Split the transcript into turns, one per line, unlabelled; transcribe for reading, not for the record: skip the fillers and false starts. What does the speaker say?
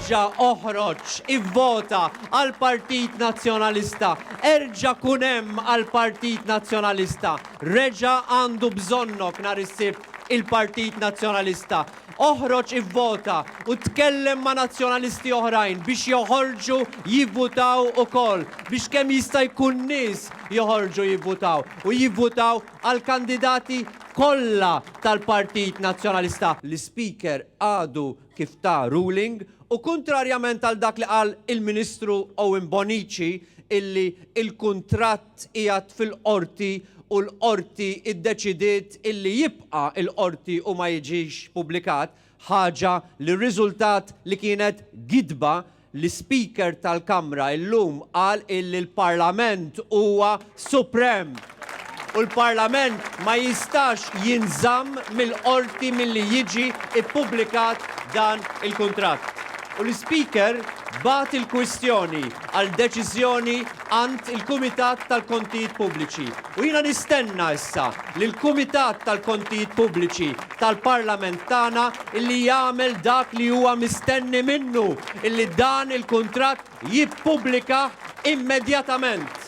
erġa' oħroġ ivvota għal Partit Nazzjonalista, erġa' kun hemm għal Partit Nazzjonalista, reġa' għandu bżonnok nhar is-Sibt il-Partit Nazzjonalista. Oħroġ ivvota u tkellem ma' nazzjonalisti oħrajn biex joħorġu jivvutaw ukoll, biex kemm jista' jkun nies joħorġu jivvutaw u jivvutaw għal kandidati kollha tal-Partit Nazzjonalista. L-Speaker għadu kif ta' ruling u kontrarjament għal dak li qal il-Ministru Owen Bonnici illi il-kuntratt qiegħed fil-qorti u l-qorti iddeċidiet illi jibqa' il-qorti u ma jiġix pubblikat, ħaġa li r-riżultat li kienet gidba l-Speaker tal-Kamra illum qal illi l-Parlament huwa suprem. U l-Parlament ma jistax jinżamm mill-qorti milli jiġi ippubblikat dan il-kuntratt. U l-Speaker bat il-kwistjoni għal deċiżjoni għand il-Kumitat tal-Kontijiet Pubbliċi. U jiena nistenna issa li l-Kumitat tal-Kontijiet Pubbliċi tal-Parlament tagħna illi jagħmel dak li huwa mistenni minnu, illi dan il-kuntratt jippubblika immedjatament.